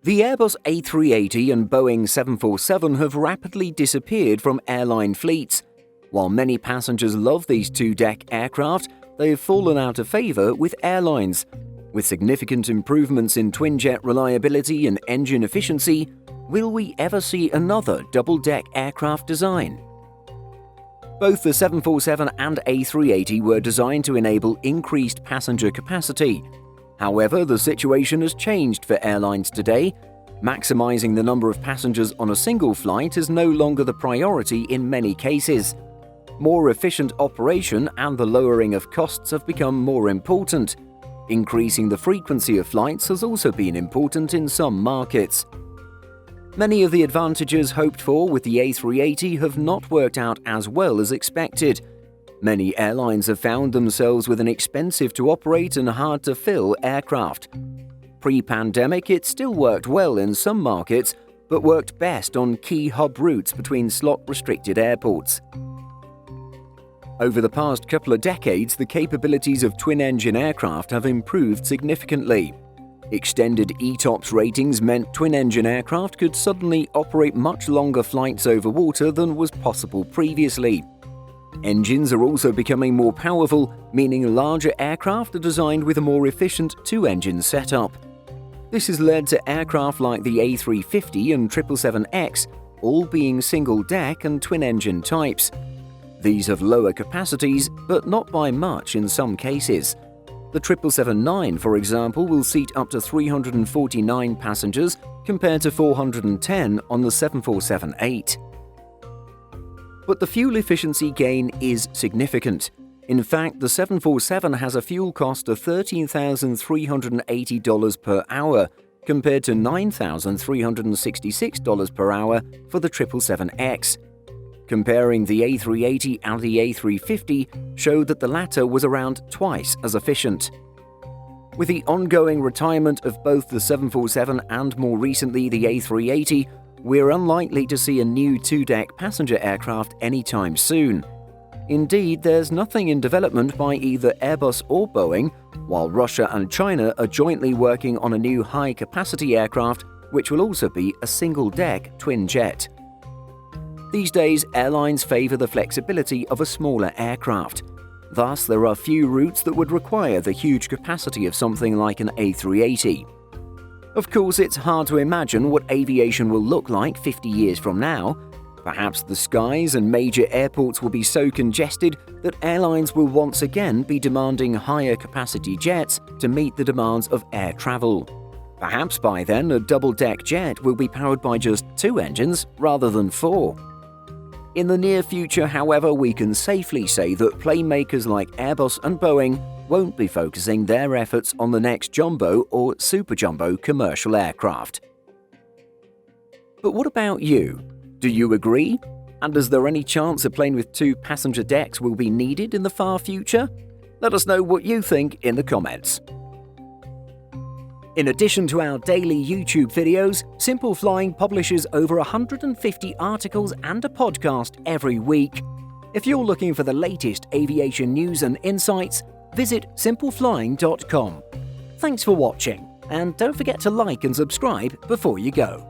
The Airbus A380 and Boeing 747 have rapidly disappeared from airline fleets. While many passengers love these two-deck aircraft, they have fallen out of favor with airlines. With significant improvements in twinjet reliability and engine efficiency, will we ever see another double-deck aircraft design? Both the 747 and A380 were designed to enable increased passenger capacity. However, the situation has changed for airlines today. Maximizing the number of passengers on a single flight is no longer the priority in many cases. More efficient operation and the lowering of costs have become more important. Increasing the frequency of flights has also been important in some markets. Many of the advantages hoped for with the A380 have not worked out as well as expected. Many airlines have found themselves with an expensive-to-operate and hard-to-fill aircraft. Pre-pandemic, it still worked well in some markets, but worked best on key hub routes between slot-restricted airports. Over the past couple of decades, the capabilities of twin-engine aircraft have improved significantly. Extended ETOPS ratings meant twin-engine aircraft could suddenly operate much longer flights over water than was possible previously. Engines are also becoming more powerful, meaning larger aircraft are designed with a more efficient two-engine setup. This has led to aircraft like the A350 and 777X all being single-deck and twin-engine types. These have lower capacities, but not by much in some cases. The 777-9, for example, will seat up to 349 passengers compared to 410 on the 747-8. But the fuel efficiency gain is significant. In fact, the 747 has a fuel cost of $13,380 per hour compared to $9,366 per hour for the 777X. Comparing the A380 and the A350 showed that the latter was around twice as efficient. With the ongoing retirement of both the 747 and more recently the A380, we're unlikely to see a new two-deck passenger aircraft anytime soon. Indeed, there's nothing in development by either Airbus or Boeing, while Russia and China are jointly working on a new high-capacity aircraft, which will also be a single-deck twin-jet. These days, airlines favor the flexibility of a smaller aircraft. Thus, there are few routes that would require the huge capacity of something like an A380. Of course, it's hard to imagine what aviation will look like 50 years from now. Perhaps the skies and major airports will be so congested that airlines will once again be demanding higher capacity jets to meet the demands of air travel. Perhaps by then a double-deck jet will be powered by just 2 engines rather than 4. In the near future, however, we can safely say that plane makers like Airbus and Boeing won't be focusing their efforts on the next jumbo or super jumbo commercial aircraft. But what about you? Do you agree? And is there any chance a plane with 2 passenger decks will be needed in the far future? Let us know what you think in the comments. In addition to our daily YouTube videos, Simple Flying publishes over 150 articles and a podcast every week. If you're looking for the latest aviation news and insights, visit simpleflying.com. Thanks for watching, and don't forget to like and subscribe before you go.